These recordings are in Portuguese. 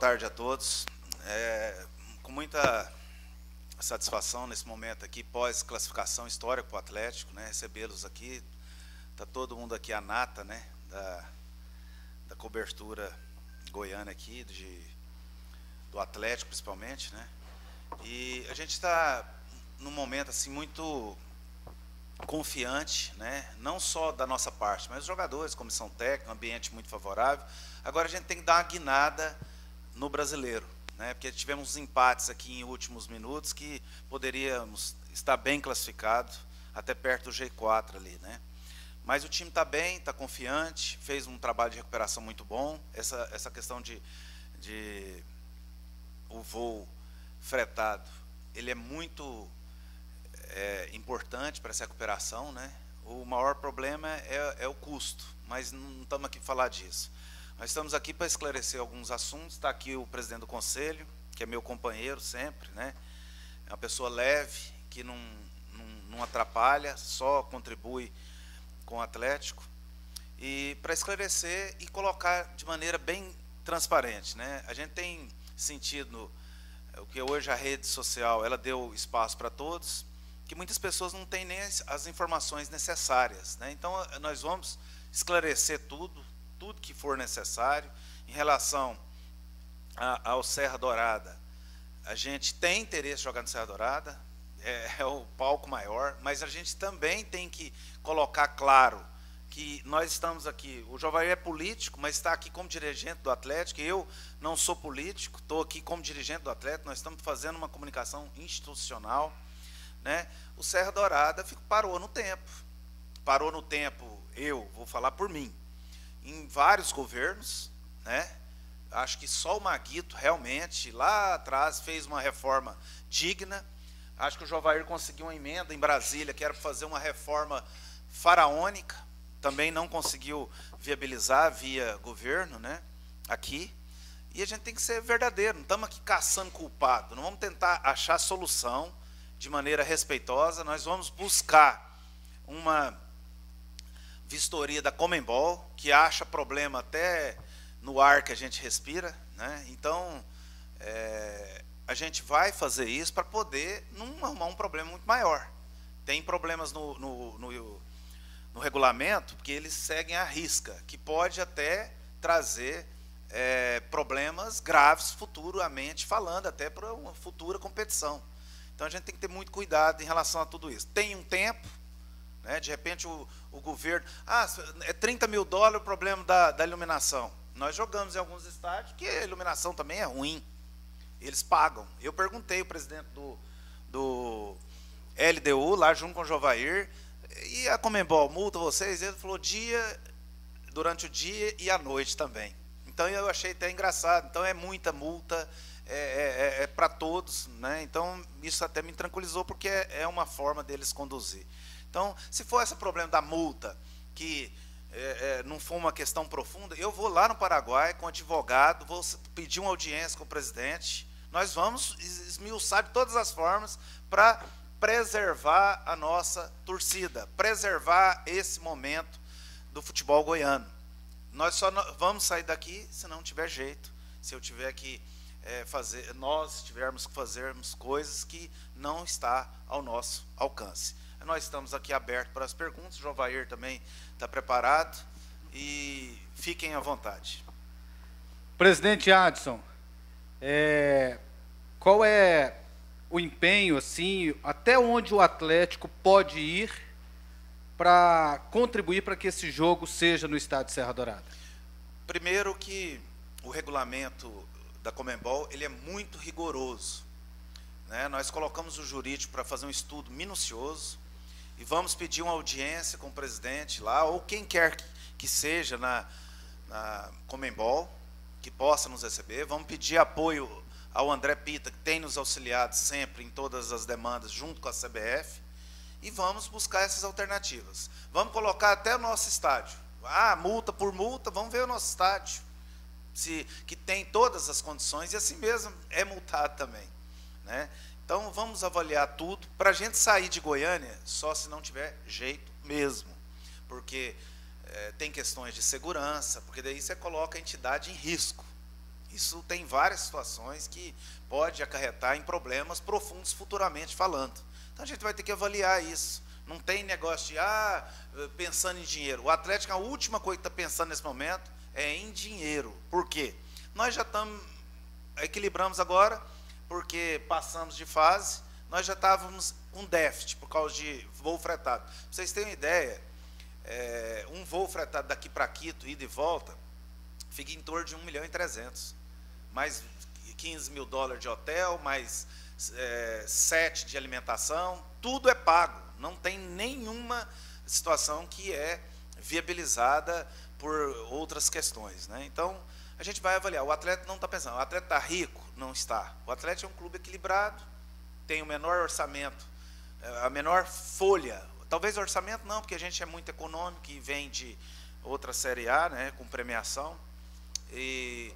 tarde a todos. Com muita satisfação nesse momento aqui, pós-classificação histórica para o Atlético, né, recebê-los aqui. Está todo mundo aqui, a nata, né, da cobertura goiana aqui, do Atlético principalmente, né. E a gente está num momento assim muito confiante, né, não só da nossa parte, mas os jogadores, comissão técnica, um ambiente muito favorável. Agora a gente tem que dar uma guinada no brasileiro, né, porque tivemos empates aqui em últimos minutos que poderíamos estar bem classificados, até perto do G4 ali, né. Mas o time está bem, está confiante, fez um trabalho de recuperação muito bom. Essa questão de o voo fretado, ele é muito importante para essa recuperação, né? O maior problema é o custo, mas não estamos aqui para falar disso. Nós estamos aqui para esclarecer alguns assuntos. Está aqui o presidente do conselho, que é meu companheiro sempre, né? É uma pessoa leve, que não atrapalha, só contribui com o Atlético, e para esclarecer e colocar de maneira bem transparente, né? A gente tem sentido o que hoje a rede social ela deu espaço para todos, que muitas pessoas não têm nem as informações necessárias, né? Então nós vamos esclarecer tudo que for necessário em relação ao Serra Dourada. A gente tem interesse em jogar no Serra Dourada, é o palco maior, mas a gente também tem que colocar claro que nós estamos aqui, o Jovair é político, mas está aqui como dirigente do Atlético. Eu não sou político, estou aqui como dirigente do Atlético. Nós estamos fazendo uma comunicação institucional, né? O Serra Dourada parou no tempo, eu vou falar por mim, em vários governos, né? Acho que só o Maguito realmente lá atrás fez uma reforma digna. Acho que o Jovair conseguiu uma emenda em Brasília que era para fazer uma reforma faraônica, também não conseguiu viabilizar via governo, né, aqui. E a gente tem que ser verdadeiro, não estamos aqui caçando culpado, não vamos tentar achar solução de maneira respeitosa. Nós vamos buscar uma vistoria da Conmebol, que acha problema até no ar que a gente respira, né? Então, a gente vai fazer isso para poder não arrumar um problema muito maior. Tem problemas no regulamento, porque eles seguem à risca, que pode até trazer problemas graves futuramente falando, até para uma futura competição. Então a gente tem que ter muito cuidado em relação a tudo isso. Tem um tempo, né, de repente o governo... é 30 mil dólares o problema da iluminação. Nós jogamos em alguns estádios que a iluminação também é ruim. Eles pagam. Eu perguntei ao presidente do LDU, lá junto com o Jovair, e a Conmebol multa vocês? Ele falou durante o dia e à noite também. Então eu achei até engraçado. Então é muita multa, é para todos, né? Então isso até me tranquilizou, porque é uma forma deles conduzir. Então, se for esse problema da multa, que não for uma questão profunda, eu vou lá no Paraguai com o advogado, vou pedir uma audiência com o presidente. Nós vamos esmiuçar de todas as formas para preservar a nossa torcida, preservar esse momento do futebol goiano. Nós só vamos sair daqui se não tiver jeito, se eu tiver que nós tivermos que fazermos coisas que não está ao nosso alcance. Nós estamos aqui abertos para as perguntas, o Jovair também está preparado, e fiquem à vontade. Presidente Adson, qual é o empenho, assim, até onde o Atlético pode ir para contribuir para que esse jogo seja no estádio Serra Dourada? Primeiro que o regulamento da Conmebol ele é muito rigoroso, né? Nós colocamos o jurídico para fazer um estudo minucioso e vamos pedir uma audiência com o presidente lá, ou quem quer que seja na Conmebol, que possa nos receber. Vamos pedir apoio ao André Pita, que tem nos auxiliado sempre em todas as demandas, junto com a CBF, e vamos buscar essas alternativas. Vamos colocar até o nosso estádio. Multa por multa, vamos ver o nosso estádio, que tem todas as condições, e assim mesmo é multado também, né? Então, vamos avaliar tudo, para a gente sair de Goiânia, só se não tiver jeito mesmo, porque tem questões de segurança, porque daí você coloca a entidade em risco. Isso tem várias situações que pode acarretar em problemas profundos futuramente falando. Então a gente vai ter que avaliar isso. Não tem negócio de, pensando em dinheiro. O Atlético, a última coisa que está pensando nesse momento é em dinheiro. Por quê? Nós já equilibramos agora, porque passamos de fase, nós já estávamos com déficit por causa de voo fretado. Para vocês terem uma ideia, um voo fretado daqui para Quito, ida e volta, fica em torno de 1.300.000. Mais 15 mil dólares de hotel, mais 7 de alimentação, tudo é pago. Não tem nenhuma situação que é viabilizada por outras questões, né? Então, a gente vai avaliar. O atleta não está pensando, o atleta está rico? Não está. O Atlético é um clube equilibrado, tem o menor orçamento, a menor folha. Talvez orçamento não, porque a gente é muito econômico e vem de outra Série A, né, com premiação e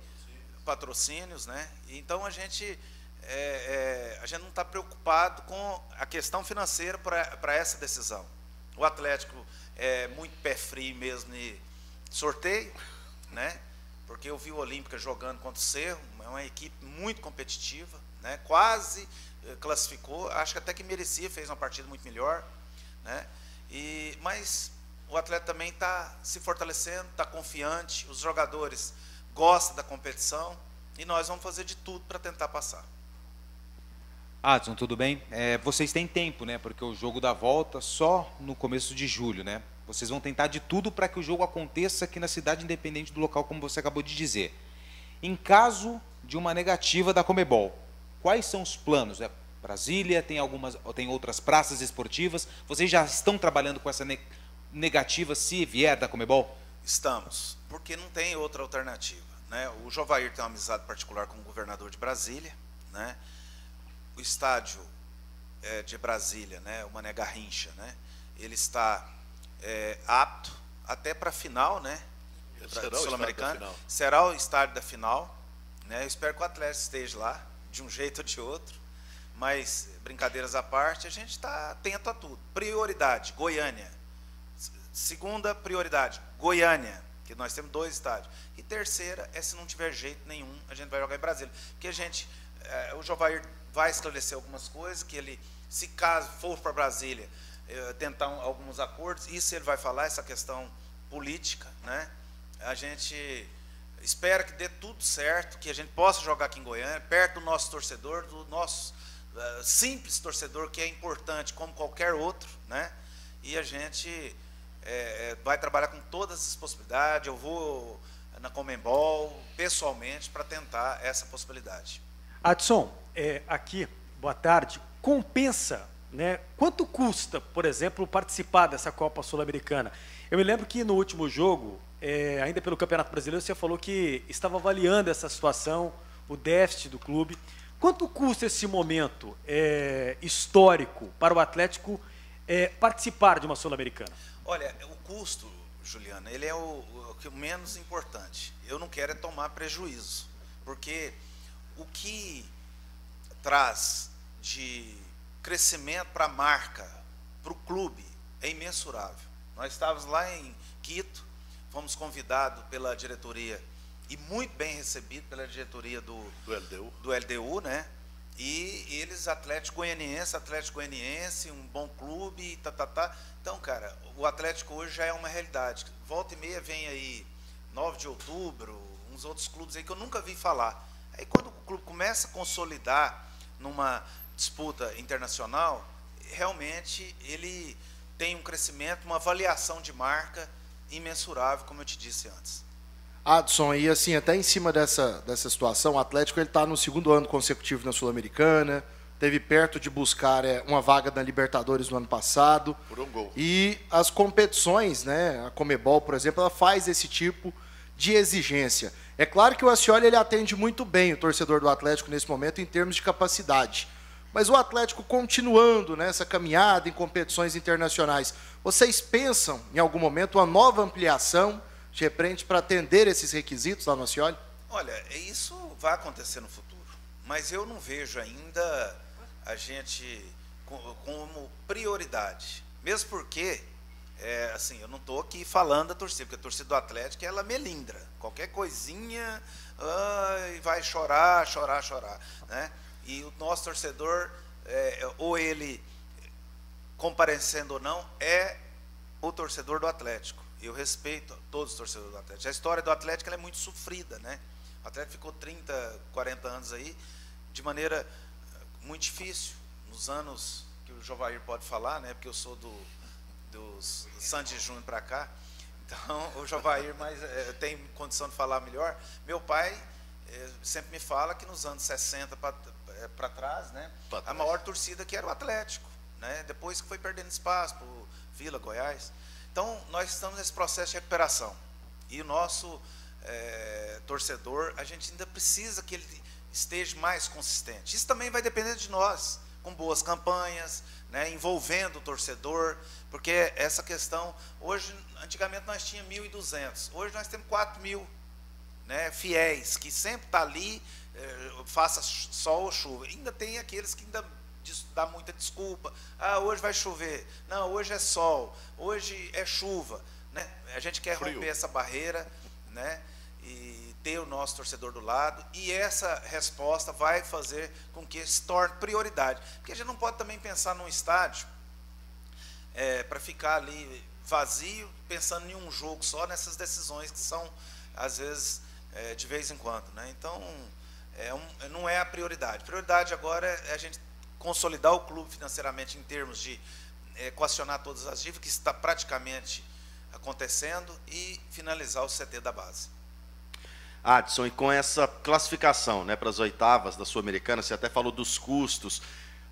patrocínios, né? Então a gente não está preocupado com a questão financeira para essa decisão. O Atlético é muito pé frio mesmo em sorteio, né? Porque eu vi o Olímpica jogando contra o Cerro, é uma equipe muito competitiva, né? Quase classificou, acho que até que merecia, fez uma partida muito melhor, né? Mas o atleta também está se fortalecendo, está confiante, os jogadores gostam da competição e nós vamos fazer de tudo para tentar passar. Adson, tudo bem? Vocês têm tempo, né? Porque o jogo da volta só no começo de julho, né? Vocês vão tentar de tudo para que o jogo aconteça aqui na cidade, independente do local, como você acabou de dizer. Em caso de uma negativa da Conmebol, quais são os planos? Brasília, tem outras praças esportivas. Vocês já estão trabalhando com essa negativa se vier da Conmebol? Estamos, porque não tem outra alternativa, né? O Jovair tem uma amizade particular com o governador de Brasília, né? O estádio de Brasília, né, o Mané Garrincha, né, ele está apto até para a final, né, Sul-Americana. Será o estádio da final, né? Eu espero que o Atlético esteja lá, de um jeito ou de outro, mas, brincadeiras à parte, a gente está atento a tudo. Prioridade, Goiânia. Segunda prioridade, Goiânia, que nós temos 2 estádios. E terceira se não tiver jeito nenhum, a gente vai jogar em Brasília. Porque o Jovair vai esclarecer algumas coisas, que ele, se caso for para Brasília, tentar alguns acordos, isso ele vai falar, essa questão política, né? A gente espera que dê tudo certo, que a gente possa jogar aqui em Goiânia, perto do nosso torcedor, do nosso simples torcedor, que é importante como qualquer outro, né? E a gente vai trabalhar com todas as possibilidades. Eu vou na Conmebol, pessoalmente, para tentar essa possibilidade. Adson, aqui, boa tarde, compensa, né? Quanto custa, por exemplo, participar dessa Copa Sul-Americana? Eu me lembro que no último jogo, ainda pelo Campeonato Brasileiro, você falou que estava avaliando essa situação, o déficit do clube. Quanto custa esse momento histórico para o Atlético participar de uma Sul-Americana? Olha, o custo, Juliana, ele é o menos importante. Eu não quero tomar prejuízo, porque o que traz de crescimento para a marca, para o clube, é imensurável. Nós estávamos lá em Quito, fomos convidados pela diretoria e muito bem recebidos pela diretoria do LDU, né? E eles, Atlético Goianiense, um bom clube, Então, cara, o Atlético hoje já é uma realidade. Volta e meia vem aí 9 de outubro, uns outros clubes aí que eu nunca vi falar. Aí quando o clube começa a consolidar numa disputa internacional, realmente ele tem um crescimento, uma avaliação de marca imensurável, como eu te disse antes. Adson, e assim, até em cima dessa situação, o Atlético está no 2º ano consecutivo na Sul-Americana, teve perto de buscar uma vaga na Libertadores no ano passado. Por um gol. E as competições, né, a Conmebol, por exemplo, ela faz esse tipo de exigência. É claro que o Ascioli ele atende muito bem o torcedor do Atlético nesse momento em termos de capacidade. Mas o Atlético continuando nessa caminhada em competições internacionais, vocês pensam em algum momento uma nova ampliação de repente para atender esses requisitos lá no Ascioli? Olha, isso vai acontecer no futuro, mas eu não vejo ainda a gente como prioridade, mesmo porque assim, eu não estou aqui falando da torcida, porque a torcida do Atlético ela melindra. Qualquer coisinha, vai chorar, né? E o nosso torcedor, ou ele comparecendo ou não, é o torcedor do Atlético. Eu respeito todos os torcedores do Atlético. A história do Atlético ela é muito sofrida, né? O Atlético ficou 30, 40 anos aí de maneira muito difícil. Nos anos que o Jovair pode falar, né? Porque eu sou dos Santos Júnior para cá. Então, o Jovair tem condição de falar melhor. Meu pai sempre me fala que nos anos 60 para trás, né? A maior torcida que era o Atlético, né? Depois que foi perdendo espaço para o Vila, Goiás. Então, nós estamos nesse processo de recuperação. E o nosso torcedor, a gente ainda precisa que ele esteja mais consistente. Isso também vai depender de nós, com boas campanhas, né, envolvendo o torcedor, porque essa questão, hoje, antigamente nós tínhamos 1.200, hoje nós temos 4.000, né, fiéis, que sempre está ali, faça sol ou chuva. Ainda tem aqueles que ainda dá muita desculpa, hoje vai chover, não, hoje é sol, hoje é chuva, né? A gente quer romper essa barreira, né, e ter o nosso torcedor do lado, e essa resposta vai fazer com que se torne prioridade, porque a gente não pode também pensar num estádio para ficar ali vazio, pensando em um jogo só, nessas decisões que são, às vezes, de vez em quando, né? Então, não é a prioridade. A prioridade agora é a gente consolidar o clube financeiramente em termos de equacionar todas as dívidas, que está praticamente acontecendo, e finalizar o CT da base. Adson, e com essa classificação, né, para as oitavas da Sul-Americana, você até falou dos custos,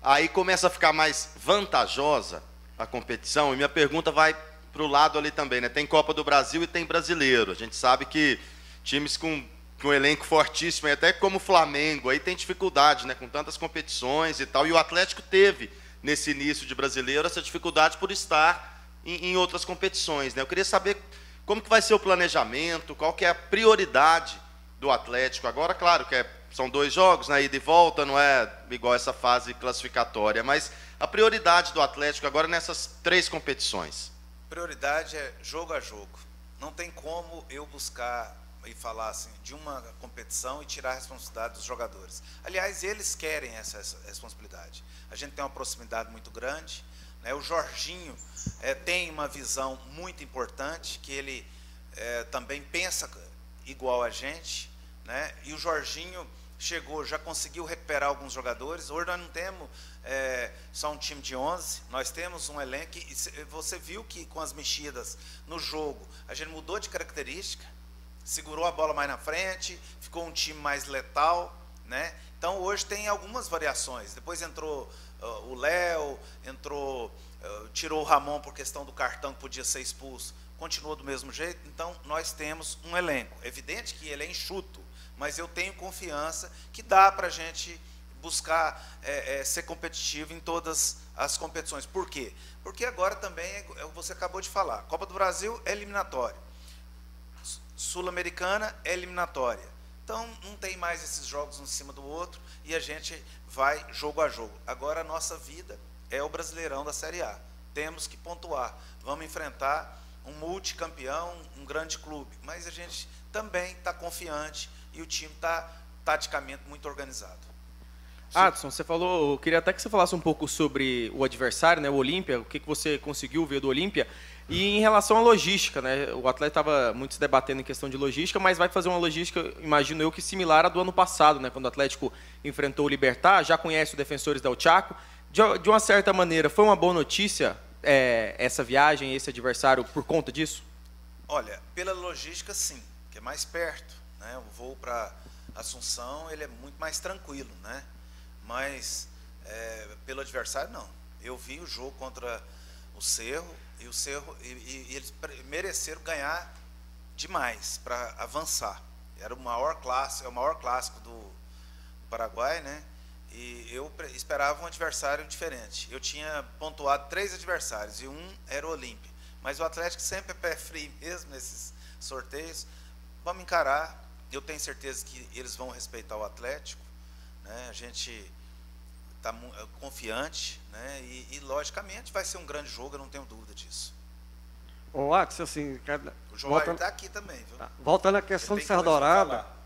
aí começa a ficar mais vantajosa a competição, e minha pergunta vai para o lado ali também, né? Tem Copa do Brasil e tem Brasileiro. A gente sabe que times com um elenco fortíssimo, e até como o Flamengo, aí tem dificuldade, né, com tantas competições e tal, e o Atlético teve, nesse início de Brasileiro, essa dificuldade por estar em outras competições, né? Eu queria saber como que vai ser o planejamento, qual que é a prioridade do Atlético agora. Claro que são 2 jogos, né, ida e volta, não é igual essa fase classificatória, mas a prioridade do Atlético agora nessas 3 competições. Prioridade é jogo a jogo. Não tem como eu buscar e falar assim de uma competição e tirar a responsabilidade dos jogadores. Aliás, eles querem essa responsabilidade. A gente tem uma proximidade muito grande, né? O Jorginho tem uma visão muito importante, que ele também pensa igual a gente, né? E o Jorginho já conseguiu recuperar alguns jogadores. Hoje nós não temos só um time de 11, nós temos um elenco, e você viu que com as mexidas no jogo, a gente mudou de característica, segurou a bola mais na frente, ficou um time mais letal, né? Então hoje tem algumas variações. Depois entrou o Léo, tirou o Ramon por questão do cartão que podia ser expulso, continuou do mesmo jeito. Então nós temos um elenco. É evidente que ele é enxuto, mas eu tenho confiança que dá para a gente buscar ser competitivo em todas as competições. Por quê? Porque agora também, você acabou de falar, Copa do Brasil é eliminatória, Sul-Americana é eliminatória. Então, não tem mais esses jogos um em cima do outro, e a gente vai jogo a jogo. Agora, a nossa vida é o Brasileirão da Série A. Temos que pontuar. Vamos enfrentar um multicampeão, um grande clube. Mas a gente também está confiante e o time está taticamente muito organizado. Adson, você falou, eu queria até que você falasse um pouco sobre o adversário, né, o Olímpia, o que você conseguiu ver do Olímpia, e em relação à logística, né, o atleta estava muito se debatendo em questão de logística, mas vai fazer uma logística, imagino eu, que similar à do ano passado, né, quando o Atlético enfrentou o Libertad, já conhece o Defensores del Chaco, de uma certa maneira, foi uma boa notícia essa viagem, esse adversário, por conta disso? Olha, pela logística, sim, que é mais perto, né, o voo para Assunção, ele é muito mais tranquilo, né? Mas pelo adversário, não. Eu vi o jogo contra o Cerro, e eles mereceram ganhar demais para avançar. Era o maior clássico do Paraguai, né? E eu esperava um adversário diferente. Eu tinha pontuado 3 adversários e um era o Olímpia. Mas o Atlético sempre é pé frio mesmo nesses sorteios. Vamos encarar. Eu tenho certeza que eles vão respeitar o Atlético, né? A gente está confiante, né? E logicamente vai ser um grande jogo, eu não tenho dúvida disso. Ô, Axel, assim, O Jovair está aqui também, viu? voltando à questão Ele de tem Serra coisa pra Dourada, falar.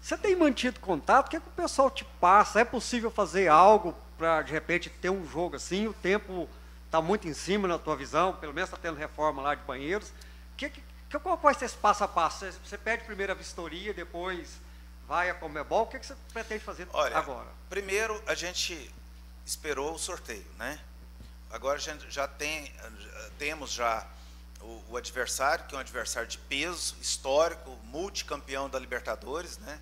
você tem mantido contato? O que, é que o pessoal te passa? É possível fazer algo para, de repente, ter um jogo assim? O tempo está muito em cima, na tua visão, pelo menos está tendo reforma lá de banheiros. Qual vai ser esse passo a passo? Você pede primeiro a vistoria, depois vai a Conmebol? O que você pretende fazer agora? Primeiro, a gente esperou o sorteio, né? Agora a gente temos já o adversário, que é um adversário de peso, histórico, multicampeão da Libertadores, né?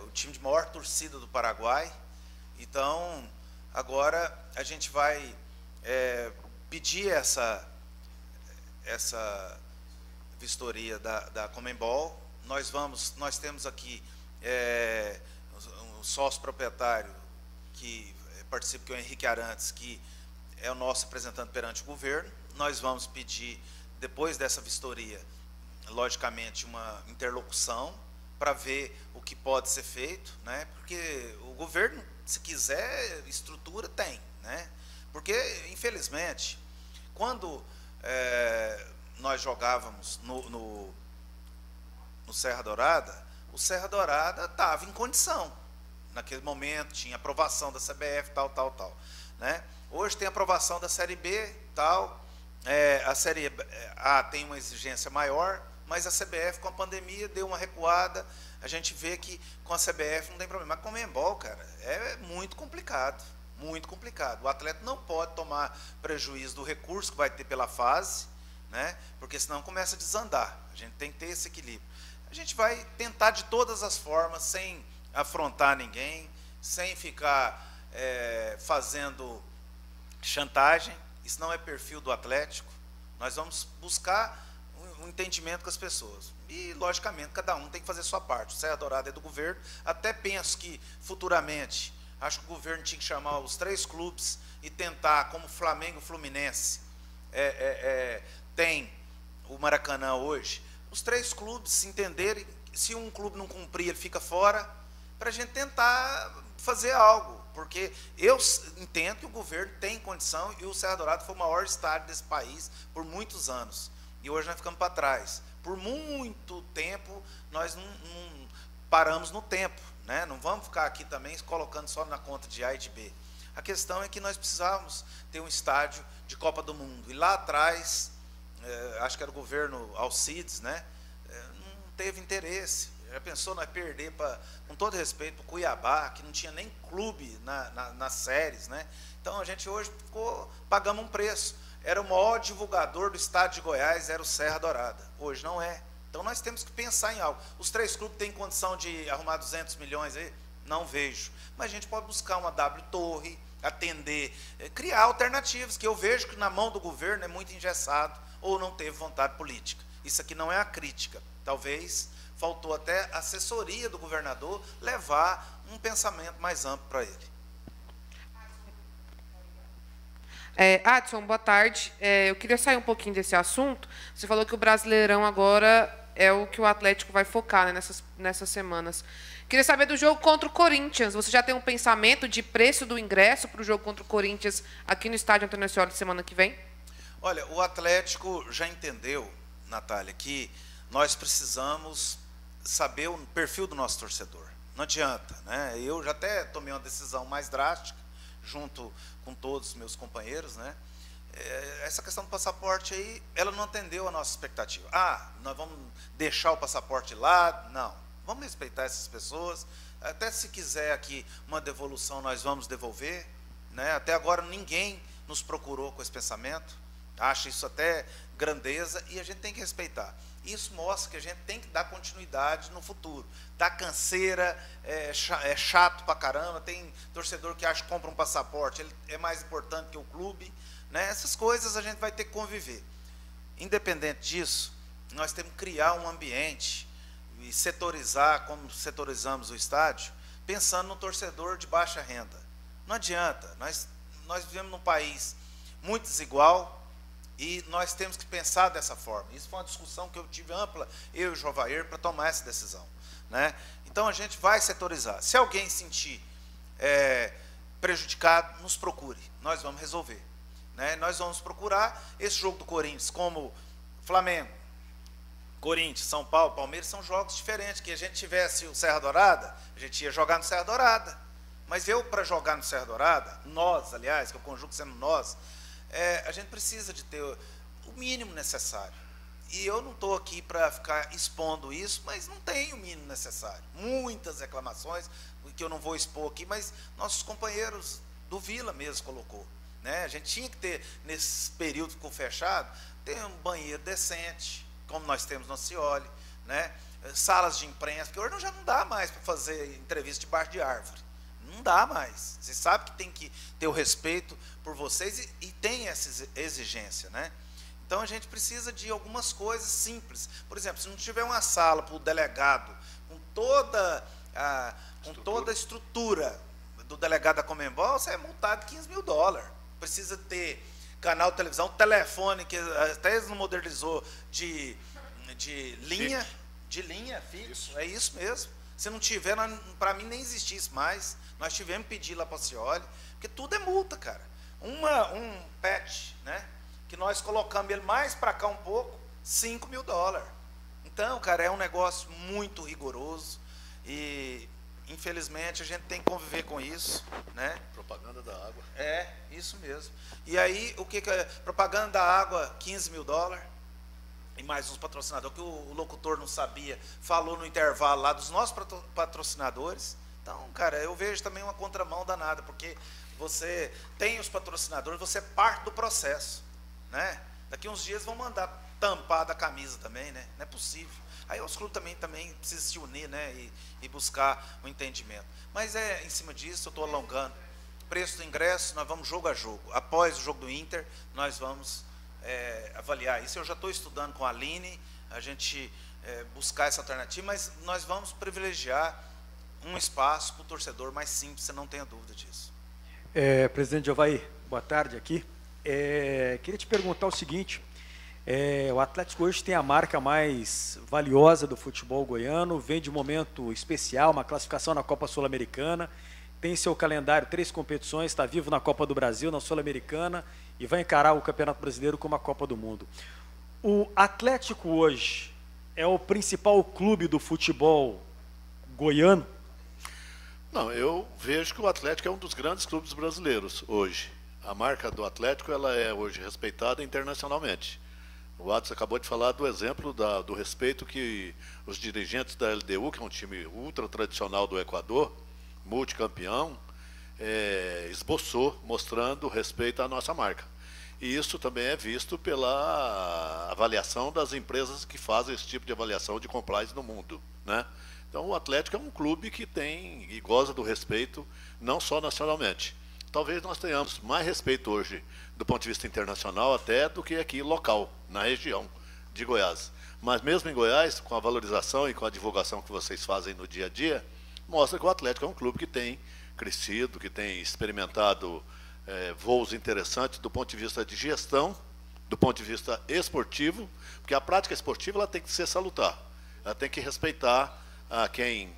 O time de maior torcida do Paraguai. Então, agora a gente vai pedir essa vistoria da Conmebol. Nós temos aqui um sócio proprietário que participa, que é o Henrique Arantes, que é o nosso representante perante o governo. Nós vamos pedir, depois dessa vistoria, logicamente, uma interlocução para ver o que pode ser feito, né? Porque o governo, se quiser, estrutura tem, né? Porque, infelizmente, quando nós jogávamos no Serra Dourada, o Serra Dourada estava em condição. Naquele momento tinha aprovação da CBF, tal, né? Hoje tem aprovação da Série B, tal. A Série A tem uma exigência maior, mas a CBF, com a pandemia, deu uma recuada. A gente vê que com a CBF não tem problema. Mas com o Conmebol, cara, é muito complicado. Muito complicado. O atleta não pode tomar prejuízo do recurso que vai ter pela fase, né? Porque senão começa a desandar. A gente tem que ter esse equilíbrio. A gente vai tentar de todas as formas, sem afrontar ninguém, sem ficar fazendo chantagem. Isso não é perfil do Atlético. Nós vamos buscar um entendimento com as pessoas. E, logicamente, cada um tem que fazer a sua parte. O Serra Dourada é do governo. Até penso que, futuramente, acho que o governo tinha que chamar os 3 clubes e tentar, como Flamengo e Fluminense tem o Maracanã hoje, os 3 clubes se entenderem. Se um clube não cumprir, ele fica fora, para a gente tentar fazer algo. Porque eu entendo que o governo tem condição, e o Serra Dourada foi o maior estádio desse país por muitos anos. E hoje nós ficamos para trás. Por muito tempo, nós não paramos no tempo, né? Não vamos ficar aqui também colocando só na conta de A e de B. A questão é que nós precisávamos ter um estádio de Copa do Mundo. E lá atrás, acho que era o governo Alcides, né? Não teve interesse. Já pensou nós perder, com todo respeito, para o Cuiabá, que não tinha nem clube nas séries, né? Então a gente hoje pagamos um preço. Era o maior divulgador do estado de Goiás, era o Serra Dourada. Hoje não é. Então nós temos que pensar em algo. Os 3 clubes têm condição de arrumar 200 milhões aí? Não vejo. Mas a gente pode buscar uma W Torre, atender, criar alternativas, que eu vejo que na mão do governo é muito engessado ou não teve vontade política. Isso aqui não é a crítica. Talvez faltou até a assessoria do governador levar um pensamento mais amplo para ele. Adson, boa tarde. Eu queria sair um pouquinho desse assunto. Você falou que o Brasileirão agora é o que o Atlético vai focar, né, nessas semanas. Queria saber do jogo contra o Corinthians. Você já tem um pensamento de preço do ingresso para o jogo contra o Corinthians aqui no Estádio Antônio Ascioli semana que vem? Olha, o Atlético já entendeu, Natália, que nós precisamos saber o perfil do nosso torcedor. Não adianta, né? Eu já até tomei uma decisão mais drástica, junto com todos os meus companheiros, né? Essa questão do passaporte aí, ela não atendeu a nossa expectativa. Nós vamos deixar o passaporte lá? Não. Vamos respeitar essas pessoas. Até se quiser aqui uma devolução, nós vamos devolver, né? Até agora ninguém nos procurou com esse pensamento. Acho isso até grandeza e a gente tem que respeitar. Isso mostra que a gente tem que dar continuidade no futuro. Dá canseira, é chato pra caramba. Tem torcedor que acha que compra um passaporte, ele é mais importante que o clube, né? Essas coisas a gente vai ter que conviver. Independente disso, nós temos que criar um ambiente e setorizar, como setorizamos o estádio, pensando no torcedor de baixa renda. Não adianta. Nós vivemos num país muito desigual, e nós temos que pensar dessa forma. Isso foi uma discussão que eu tive ampla, eu e o Jovair, para tomar essa decisão, né? Então, a gente vai setorizar. Se alguém sentir prejudicado, nos procure. Nós vamos resolver, né? Nós vamos procurar esse jogo do Corinthians, como Flamengo, Corinthians, São Paulo, Palmeiras são jogos diferentes. Que a gente tivesse o Serra Dourada, a gente ia jogar no Serra Dourada. Mas para jogar no Serra Dourada, nós, aliás, que eu conjugo sendo nós, a gente precisa de ter o mínimo necessário. E eu não estou aqui para ficar expondo isso, mas não tem o mínimo necessário. Muitas reclamações, que eu não vou expor aqui, mas nossos companheiros do Vila mesmo colocou. Né? A gente tinha que ter, nesse período que ficou fechado, ter um banheiro decente, como nós temos no Cioli, né? Salas de imprensa, porque hoje já não dá mais para fazer entrevista debaixo de árvore. Não dá mais. Você sabe que tem que ter o respeito por vocês e tem essa exigência, né? Então a gente precisa de algumas coisas simples. Por exemplo, se não tiver uma sala para o delegado, com toda a estrutura do delegado da Conmebol, você é multado de $15.000. Precisa ter canal de televisão, telefone, que até eles não modernizou de linha, fixo. É isso mesmo. Se não tiver, para mim nem existisse mais. Nós tivemos que pedir lá para a Cioli, porque tudo é multa, cara. Um pet, né? Que nós colocamos ele mais para cá um pouco, $5.000. Então, cara, é um negócio muito rigoroso e, infelizmente, a gente tem que conviver com isso, né? Propaganda da água. É, isso mesmo. E aí, o que é? Propaganda da água, $15.000. E mais uns patrocinadores, que o locutor não sabia, falou no intervalo lá dos nossos patrocinadores. Então, cara, eu vejo também uma contramão danada, porque você tem os patrocinadores, você é parte do processo, né? Daqui uns dias vão mandar tampar da camisa também, né? Não é possível. Aí os clubes também precisam se unir, né? E buscar um entendimento. Mas em cima disso, eu estou alongando. Preço do ingresso, nós vamos jogo a jogo. Após o jogo do Inter, nós vamos avaliar isso. Eu já estou estudando com a Aline, a gente buscar essa alternativa, mas nós vamos privilegiar um espaço para o torcedor mais simples, você não tenha dúvida disso. Presidente Jovair, boa tarde aqui. Queria te perguntar o seguinte, o Atlético hoje tem a marca mais valiosa do futebol goiano, vem de um momento especial, uma classificação na Copa Sul-Americana, tem em seu calendário 3 competições, está vivo na Copa do Brasil, na Sul-Americana, e vai encarar o Campeonato Brasileiro como a Copa do Mundo. O Atlético hoje é o principal clube do futebol goiano? Não, eu vejo que o Atlético é um dos grandes clubes brasileiros hoje. A marca do Atlético ela é hoje respeitada internacionalmente. O Adson acabou de falar do exemplo do respeito que os dirigentes da LDU, que é um time ultra tradicional do Equador, multicampeão, esboçou, mostrando respeito à nossa marca. E isso também é visto pela avaliação das empresas que fazem esse tipo de avaliação de compliance no mundo, né? Então, o Atlético é um clube que tem e goza do respeito, não só nacionalmente. Talvez nós tenhamos mais respeito hoje, do ponto de vista internacional, até do que aqui local, na região de Goiás. Mas mesmo em Goiás, com a valorização e com a divulgação que vocês fazem no dia a dia, mostra que o Atlético é um clube que tem crescido, que tem experimentado voos interessantes do ponto de vista de gestão, do ponto de vista esportivo, porque a prática esportiva ela tem que ser salutar, ela tem que respeitar a quem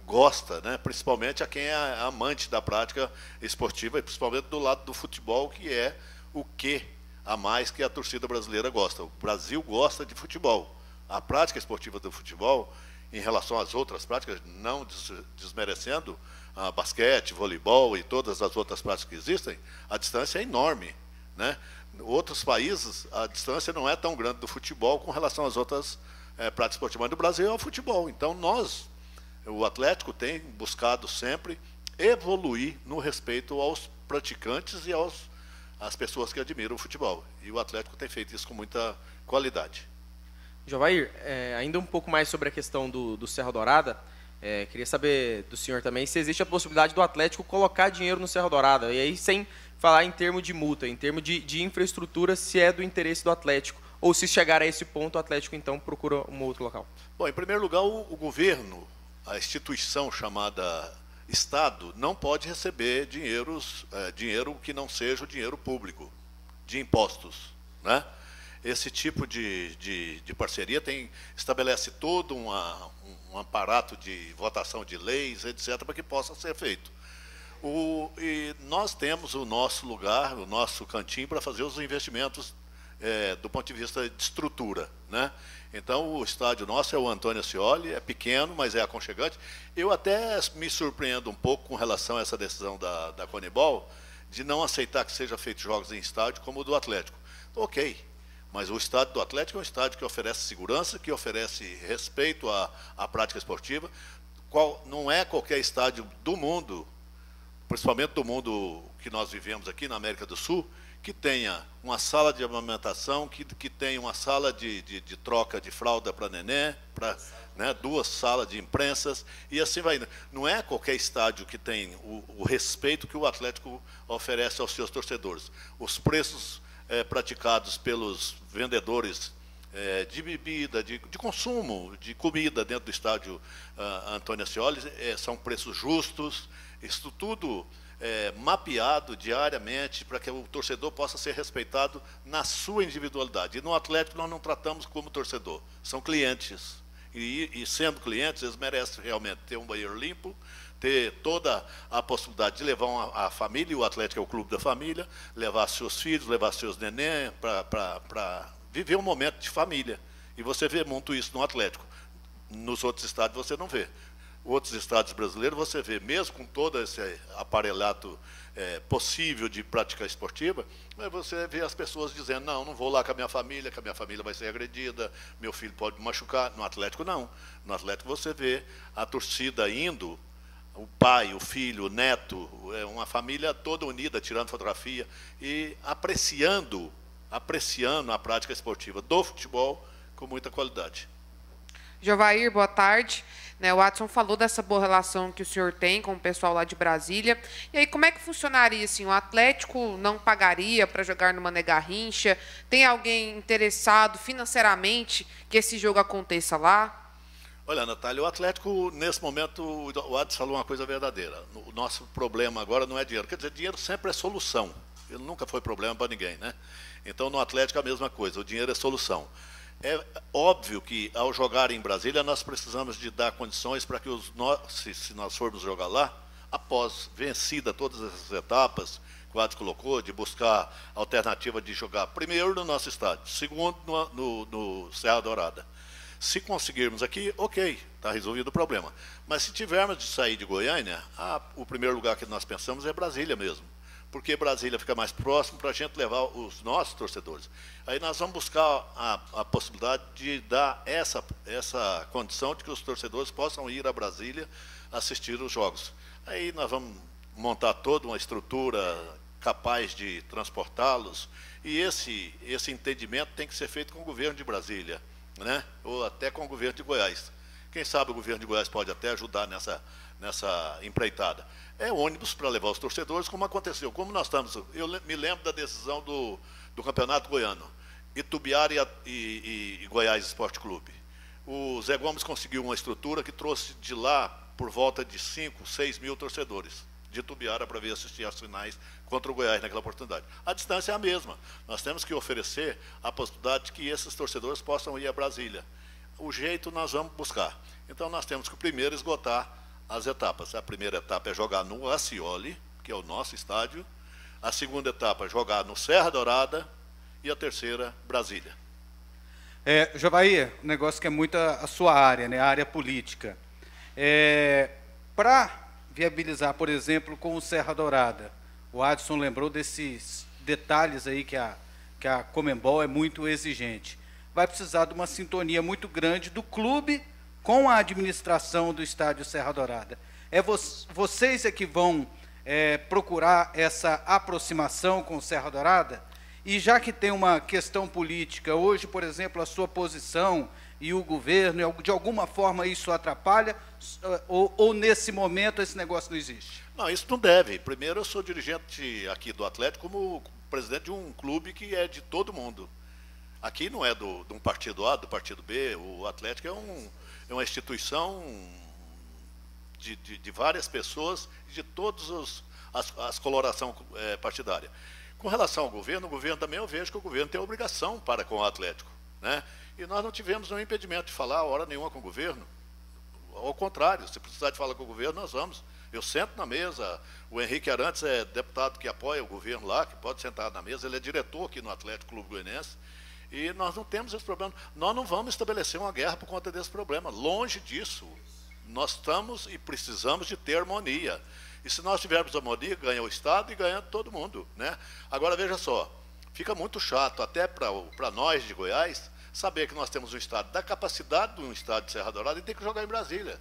gosta, né? Principalmente a quem é amante da prática esportiva, e principalmente do lado do futebol, que é o que a mais que a torcida brasileira gosta. O Brasil gosta de futebol. A prática esportiva do futebol, em relação às outras práticas, não desmerecendo basquete, voleibol e todas as outras práticas que existem, a distância é enorme, né? Em outros países, a distância não é tão grande do futebol com relação às outras práticas esportivas. Mas no Brasil é o futebol. Então, o Atlético tem buscado sempre evoluir no respeito aos praticantes e às pessoas que admiram o futebol. E o Atlético tem feito isso com muita qualidade. Jovair, ainda um pouco mais sobre a questão do Serra Dourada, queria saber do senhor também se existe a possibilidade do Atlético colocar dinheiro no Serra Dourada, e aí sem falar em termos de multa, em termos de infraestrutura, se é do interesse do Atlético, ou se chegar a esse ponto, o Atlético então procura um outro local. Bom, em primeiro lugar, o governo, a instituição chamada Estado, não pode receber dinheiro que não seja o dinheiro público, de impostos, né? Esse tipo de parceria estabelece todo um aparato de votação de leis, etc., para que possa ser feito. E nós temos o nosso lugar, o nosso cantinho para fazer os investimentos do ponto de vista de estrutura, né? Então, o estádio nosso é o Antônio Ascioli, é pequeno, mas é aconchegante. Eu até me surpreendo um pouco com relação a essa decisão da CONMEBOL, de não aceitar que seja feito jogos em estádio como o do Atlético. Ok, mas o estádio do Atlético é um estádio que oferece segurança, que oferece respeito à prática esportiva. Não é qualquer estádio do mundo, principalmente do mundo que nós vivemos aqui na América do Sul, que tenha uma sala de amamentação, que tenha uma sala de troca de fralda para neném, né, 2 salas de imprensas, e assim vai. Não é qualquer estádio que tem o respeito que o Atlético oferece aos seus torcedores. Os preços praticados pelos vendedores de bebida, de consumo, de comida dentro do estádio Antônio Ascioli, são preços justos, isso tudo mapeado diariamente para que o torcedor possa ser respeitado na sua individualidade. E no Atlético nós não tratamos como torcedor, são clientes. E sendo clientes, eles merecem realmente ter um banheiro limpo, ter toda a possibilidade de levar a família, e o Atlético é o clube da família, levar seus filhos, levar seus neném para viver um momento de família. E você vê muito isso no Atlético. Nos outros estádios você não vê. Outros estádios brasileiros você vê, mesmo com todo esse aparelhado possível de prática esportiva, mas você vê as pessoas dizendo, não vou lá com a minha família, que a minha família vai ser agredida, meu filho pode me machucar. No Atlético não. No Atlético você vê a torcida indo, o pai, o filho, o neto, uma família toda unida, tirando fotografia e apreciando a prática esportiva do futebol com muita qualidade. Jovair, boa tarde. O Adson falou dessa boa relação que o senhor tem com o pessoal lá de Brasília. E aí, como é que funcionaria assim? O Atlético não pagaria para jogar no Mané Garrincha? Tem alguém interessado financeiramente que esse jogo aconteça lá? Olha, Natália, o Atlético, nesse momento, o Adson falou uma coisa verdadeira. O nosso problema agora não é dinheiro. Quer dizer, dinheiro sempre é solução. Ele nunca foi problema para ninguém, né? Então, no Atlético, a mesma coisa. O dinheiro é solução. É óbvio que, ao jogar em Brasília, nós precisamos de dar condições para que, se nós formos jogar lá, após vencida todas essas etapas que o Adson colocou, de buscar alternativa de jogar primeiro no nosso estádio, segundo no Serra Dourada. Se conseguirmos aqui, ok, está resolvido o problema. Mas se tivermos de sair de Goiânia, o primeiro lugar que nós pensamos é Brasília mesmo. Porque Brasília fica mais próximo para a gente levar os nossos torcedores. Aí nós vamos buscar a possibilidade de dar essa condição de que os torcedores possam ir a Brasília assistir os jogos. Aí nós vamos montar toda uma estrutura capaz de transportá-los, e esse entendimento tem que ser feito com o governo de Brasília, né? Ou até com o governo de Goiás. Quem sabe o governo de Goiás pode até ajudar nessa empreitada. É ônibus para levar os torcedores, como aconteceu. Como nós estamos, eu me lembro da decisão do Campeonato Goiano, Itubiara e Goiás Esporte Clube. O Zé Gomes conseguiu uma estrutura que trouxe de lá por volta de 5, 6 mil torcedores de Itubiara para vir assistir às finais contra o Goiás naquela oportunidade. A distância é a mesma. Nós temos que oferecer a possibilidade de que esses torcedores possam ir a Brasília. O jeito nós vamos buscar. Então nós temos que primeiro esgotar as etapas. A primeira etapa é jogar no Ascioli, que é o nosso estádio. A segunda etapa é jogar no Serra Dourada. E a terceira, Brasília. Jovair, um negócio que é muito a sua área, né, a área política. Para viabilizar, por exemplo, com o Serra Dourada, o Adson lembrou desses detalhes aí que a CONMEBOL é muito exigente. Vai precisar de uma sintonia muito grande do clube com a administração do estádio Serra Dourada. Vocês é que vão procurar essa aproximação com o Serra Dourada? E já que tem uma questão política, hoje, por exemplo, a sua posição e o governo, de alguma forma isso atrapalha? Ou nesse momento esse negócio não existe? Não, isso não deve. Primeiro, eu sou dirigente aqui do Atlético como presidente de um clube que é de todo mundo. Aqui não é de um partido A, do partido B. O Atlético é uma instituição de várias pessoas, de todas as colorações partidárias. Com relação ao governo, o governo também, eu vejo que o governo tem obrigação para com o Atlético, né? E nós não tivemos nenhum impedimento de falar a hora nenhuma com o governo. Ao contrário, se precisar de falar com o governo, nós vamos. Eu sento na mesa, o Henrique Arantes é deputado que apoia o governo lá, que pode sentar na mesa, ele é diretor aqui no Atlético Clube Goianiense, e nós não temos esse problema. Nós não vamos estabelecer uma guerra por conta desse problema, longe disso. Nós estamos e precisamos de ter harmonia. E se nós tivermos harmonia, ganha o Estado e ganha todo mundo, né? Agora, veja só, fica muito chato, até para nós de Goiás, saber que nós temos um estádio da capacidade de um estádio de Serra Dourada e tem que jogar em Brasília.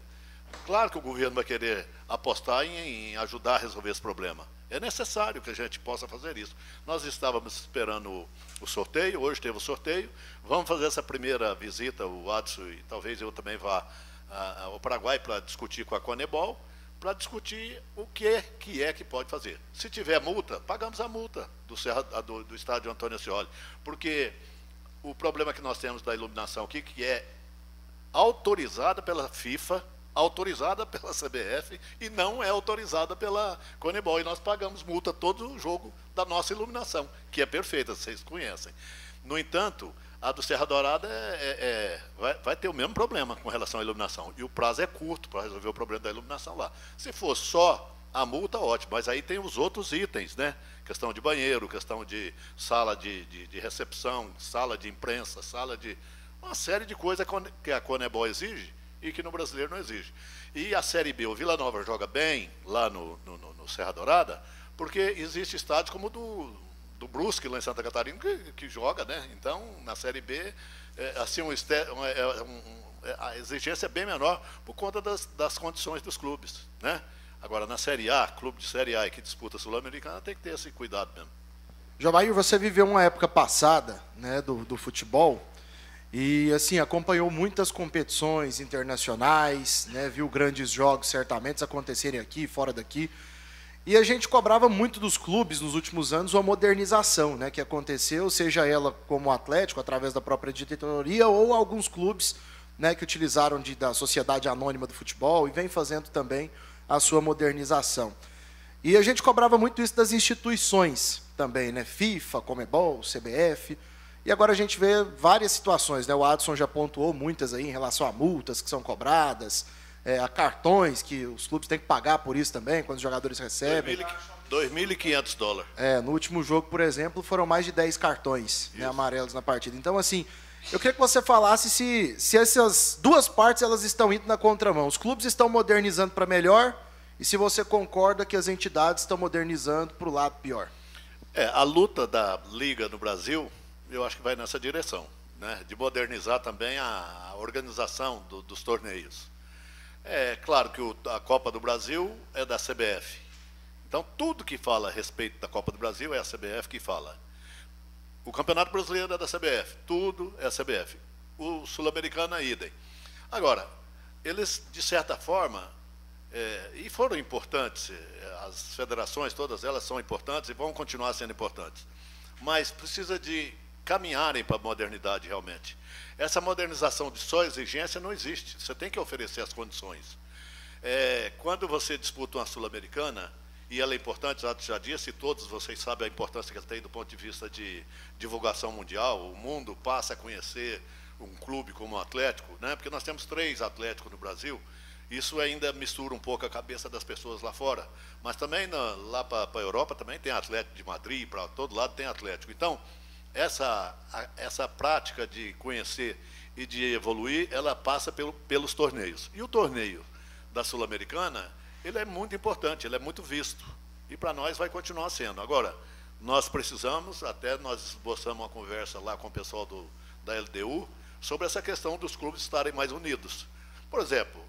Claro que o governo vai querer apostar em ajudar a resolver esse problema. É necessário que a gente possa fazer isso. Nós estávamos esperando o sorteio, hoje teve o sorteio, vamos fazer essa primeira visita, o Adson, e talvez eu também vá ao Paraguai para discutir com a Conebol, para discutir o que é que pode fazer. Se tiver multa, pagamos a multa do estádio Antônio Ascioli, porque o problema que nós temos da iluminação aqui, que é autorizada pela FIFA, autorizada pela CBF e não é autorizada pela Conebol. E nós pagamos multa todo o jogo da nossa iluminação, que é perfeita, vocês conhecem. No entanto, a do Serra Dourada vai ter o mesmo problema com relação à iluminação. E o prazo é curto para resolver o problema da iluminação lá. Se for só a multa, ótimo, mas aí tem os outros itens, né? Questão de banheiro, questão de sala de recepção, sala de imprensa, sala de... uma série de coisas que a Conebol exige e que no brasileiro não exige. E a Série B, o Vila Nova joga bem lá no Serra Dourada, porque existe estádios como o do Brusque, lá em Santa Catarina, que joga, né? Então, na Série B, a exigência é bem menor por conta das condições dos clubes, né? Agora, na Série A, clube de Série A que disputa Sul-Americana, tem que ter esse cuidado mesmo. Jovair, você viveu uma época passada, né, do futebol, e assim acompanhou muitas competições internacionais, né, viu grandes jogos certamente acontecerem aqui, fora daqui. E a gente cobrava muito dos clubes nos últimos anos uma modernização, né, que aconteceu, seja ela como o Atlético, através da própria diretoria, ou alguns clubes, né, que utilizaram da Sociedade Anônima do Futebol e vem fazendo também a sua modernização. E a gente cobrava muito isso das instituições também, né, FIFA, Conmebol, CBF. E agora a gente vê várias situações, né? O Adson já pontuou muitas aí em relação a multas que são cobradas, a cartões que os clubes têm que pagar por isso também, quando os jogadores recebem. $2.500. No último jogo, por exemplo, foram mais de 10 cartões, né, amarelos na partida. Então, assim, eu queria que você falasse se essas duas partes elas estão indo na contramão. Os clubes estão modernizando para melhor e se você concorda que as entidades estão modernizando para o lado pior. A luta da Liga no Brasil, eu acho que vai nessa direção, né, de modernizar também a organização dos torneios. É claro que a Copa do Brasil é da CBF. Então, tudo que fala a respeito da Copa do Brasil é a CBF que fala. O Campeonato Brasileiro é da CBF, tudo é a CBF. O Sul-Americano é idem. Agora, eles, de certa forma, e foram importantes, as federações, todas elas são importantes e vão continuar sendo importantes, mas precisa de caminharem para a modernidade realmente. Essa modernização de só exigência não existe, você tem que oferecer as condições. Quando você disputa uma Sul-Americana, e ela é importante, já disse, todos vocês sabem a importância que ela tem do ponto de vista de divulgação mundial, o mundo passa a conhecer um clube como o Atlético, né? Porque nós temos 3 Atléticos no Brasil, isso ainda mistura um pouco a cabeça das pessoas lá fora, mas também lá para a Europa também tem Atlético de Madrid, para todo lado tem Atlético. Então, essa prática de conhecer e de evoluir, ela passa pelos torneios. E o torneio da Sul-Americana, ele é muito importante, ele é muito visto. E para nós vai continuar sendo. Agora, nós precisamos, até nós esboçamos uma conversa lá com o pessoal da LDU, sobre essa questão dos clubes estarem mais unidos. Por exemplo,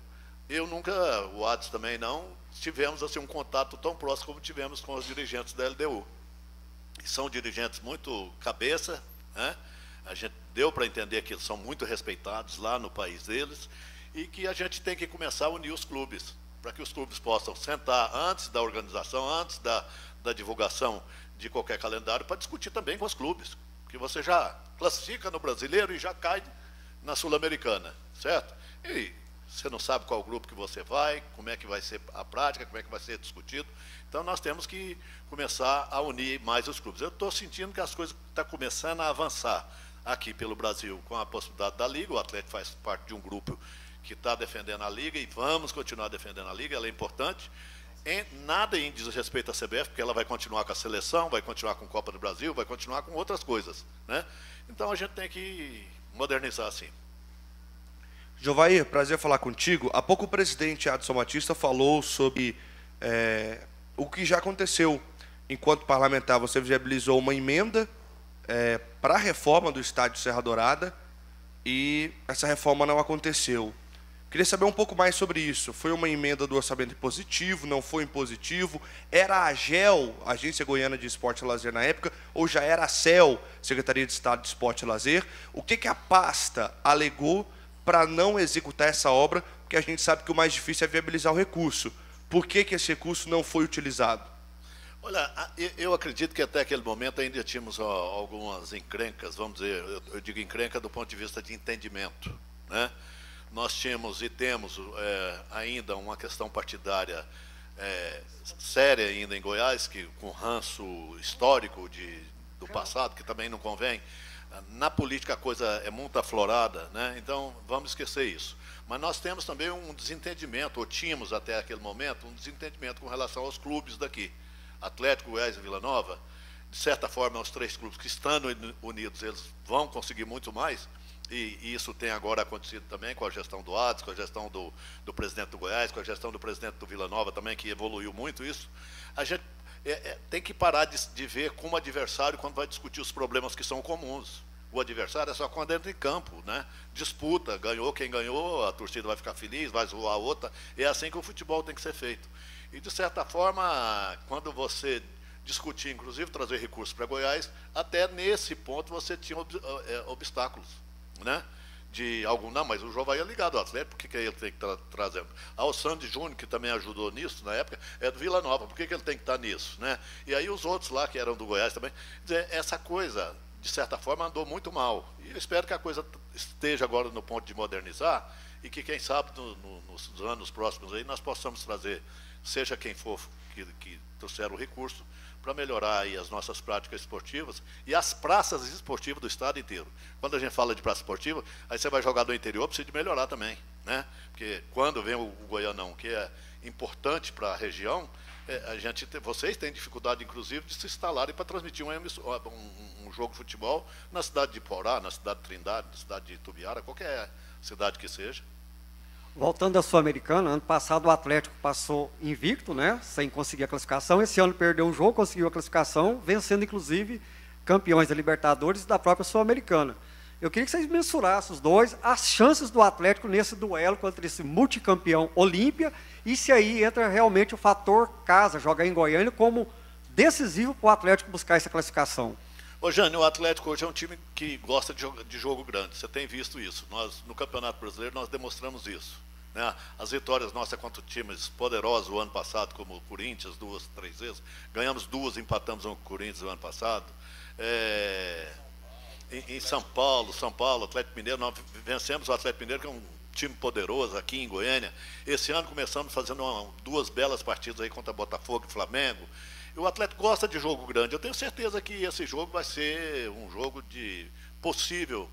eu nunca, o Adson também não, tivemos assim, um contato tão próximo como tivemos com os dirigentes da LDU. São dirigentes muito cabeça, né? A gente deu para entender que eles são muito respeitados lá no país deles e que a gente tem que começar a unir os clubes, para que os clubes possam sentar antes da organização, antes da divulgação de qualquer calendário, para discutir também com os clubes, porque você já classifica no brasileiro e já cai na Sul-Americana, certo? E você não sabe qual grupo que você vai, como é que vai ser a prática, como é que vai ser discutido. Então, nós temos que começar a unir mais os clubes. Eu estou sentindo que as coisas estão começando a avançar aqui pelo Brasil, com a possibilidade da Liga. O Atlético faz parte de um grupo que está defendendo a Liga e vamos continuar defendendo a Liga, ela é importante. nada em desrespeito à CBF, porque ela vai continuar com a seleção, vai continuar com a Copa do Brasil, vai continuar com outras coisas, né? Então a gente tem que modernizar assim. Jovair, prazer falar contigo. Há pouco o presidente Adson Batista falou sobre o que já aconteceu. Enquanto parlamentar, você viabilizou uma emenda para a reforma do estádio Serra Dourada e essa reforma não aconteceu. Queria saber um pouco mais sobre isso. Foi uma emenda do orçamento impositivo, não foi impositivo? Era a AGEL, Agência Goiana de Esporte e Lazer na época, ou já era a CEL, Secretaria de Estado de Esporte e Lazer? O que a pasta alegou para não executar essa obra? Porque a gente sabe que o mais difícil é viabilizar o recurso. Por que esse recurso não foi utilizado? Olha, eu acredito que até aquele momento ainda tínhamos algumas encrencas, vamos dizer, eu digo encrenca do ponto de vista de entendimento, né? Nós tínhamos e temos ainda uma questão partidária séria ainda em Goiás, que com ranço histórico do passado, que também não convém. Na política a coisa é muito aflorada, né? Então vamos esquecer isso. Mas nós temos também um desentendimento, ou tínhamos até aquele momento, um desentendimento com relação aos clubes daqui. Atlético, Goiás e Vila Nova, de certa forma, os três clubes que estando unidos, eles vão conseguir muito mais. E isso tem agora acontecido também com a gestão do Adson, com a gestão do presidente do Goiás, com a gestão do presidente do Vila Nova também, que evoluiu muito isso. A gente tem que parar de ver como adversário quando vai discutir os problemas que são comuns. O adversário é só quando entra em campo, né? Disputa, ganhou quem ganhou, a torcida vai ficar feliz, vai zoar a outra. É assim que o futebol tem que ser feito. E, de certa forma, quando você discutir, inclusive, trazer recursos para Goiás, até nesse ponto você tinha obstáculos, né? Não, mas o Jovair é ligado ao Atlético, por que ele tem que estar trazendo? O Sandy Júnior, que também ajudou nisso na época, é do Vila Nova, por que ele tem que estar nisso, né? E aí os outros lá, que eram do Goiás também, essa coisa, de certa forma, andou muito mal. E eu espero que a coisa esteja agora no ponto de modernizar e que, quem sabe, nos anos próximos aí, nós possamos trazer, seja quem for que trouxer o recurso, para melhorar aí as nossas práticas esportivas e as praças esportivas do estado inteiro. Quando a gente fala de praça esportiva, aí você vai jogar no interior, precisa de melhorar também, né? Porque quando vem o Goianão, que é importante para a região, vocês têm dificuldade, inclusive, de se instalarem para transmitir um jogo de futebol na cidade de Porá, na cidade de Trindade, na cidade de Itubiara, qualquer cidade que seja. Voltando à Sul-Americana, ano passado o Atlético passou invicto, né, sem conseguir a classificação. Esse ano perdeu um jogo, conseguiu a classificação, vencendo inclusive campeões da Libertadores e da própria Sul-Americana. Eu queria que vocês mensurassem os dois, as chances do Atlético nesse duelo contra esse multicampeão Olímpia, e se aí entra realmente o fator casa, jogar em Goiânia, como decisivo para o Atlético buscar essa classificação. Ô, Jânio, o Atlético hoje é um time que gosta de jogo grande, você tem visto isso. Nós, no Campeonato Brasileiro, nós demonstramos isso, né? As vitórias nossas contra times poderosos o ano passado, como o Corinthians, 2, 3 vezes, ganhamos 2, empatamos com o Corinthians o ano passado. Em São Paulo, Atlético Mineiro, nós vencemos o Atlético Mineiro, que é um time poderoso aqui em Goiânia. Esse ano começamos fazendo 2 belas partidas aí contra Botafogo e Flamengo. E o Atlético gosta de jogo grande. Eu tenho certeza que esse jogo vai ser um jogo de possível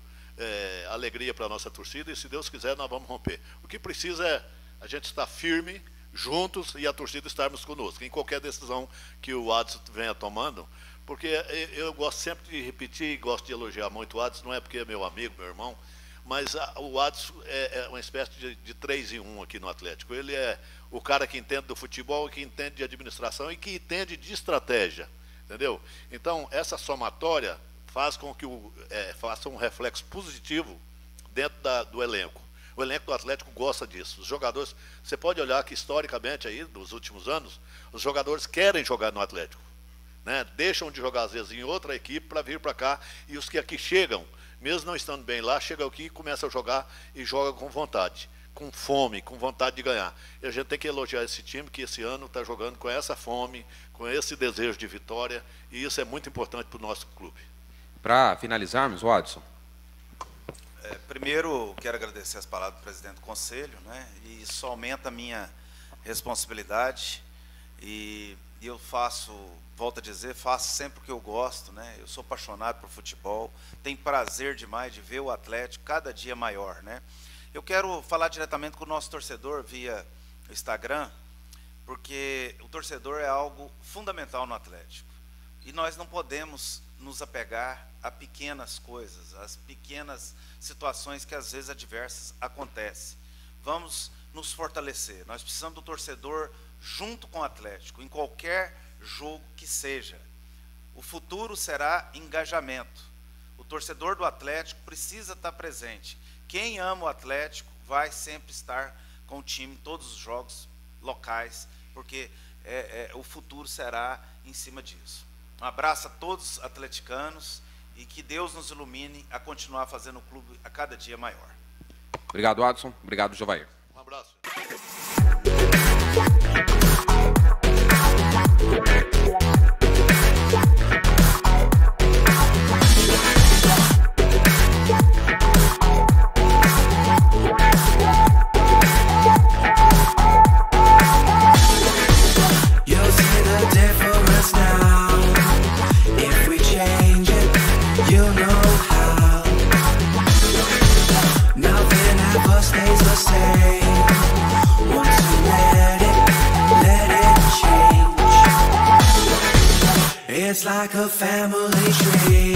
alegria para a nossa torcida, e se Deus quiser nós vamos romper. O que precisa é a gente estar firme, juntos, e a torcida estarmos conosco, em qualquer decisão que o Adson venha tomando, porque eu gosto sempre de repetir, gosto de elogiar muito o Adson, não é porque é meu amigo, meu irmão, mas o Adson é uma espécie de 3 em 1 aqui no Atlético. Ele é o cara que entende do futebol, que entende de administração e que entende de estratégia, entendeu? Então, essa somatória faz com que faça um reflexo positivo dentro do elenco. O elenco do Atlético gosta disso. Os jogadores, você pode olhar que historicamente aí, nos últimos anos, os jogadores querem jogar no Atlético, né? Deixam de jogar às vezes em outra equipe para vir para cá, e os que aqui chegam, mesmo não estando bem lá, chegam aqui e começam a jogar e jogam com vontade, com fome, com vontade de ganhar. E a gente tem que elogiar esse time que esse ano está jogando com essa fome, com esse desejo de vitória, e isso é muito importante para o nosso clube. Para finalizarmos, Adson. Primeiro, quero agradecer as palavras do presidente do Conselho, né? E isso aumenta a minha responsabilidade, e eu volto a dizer, faço sempre o que eu gosto, né? Eu sou apaixonado por futebol, tenho prazer demais de ver o Atlético cada dia maior, né? Eu quero falar diretamente com o nosso torcedor via Instagram, porque o torcedor é algo fundamental no Atlético. E nós não podemos nos apegar a pequenas coisas, as pequenas situações que às vezes adversas acontecem. Vamos nos fortalecer. Nós precisamos do torcedor junto com o Atlético, em qualquer jogo que seja. O futuro será engajamento. O torcedor do Atlético precisa estar presente. Quem ama o Atlético vai sempre estar com o time em todos os jogos locais, porque o futuro será em cima disso. Um abraço a todos os atleticanos e que Deus nos ilumine a continuar fazendo o clube a cada dia maior. Obrigado, Adson. Obrigado, Jovair. Um abraço. It's like a family tree.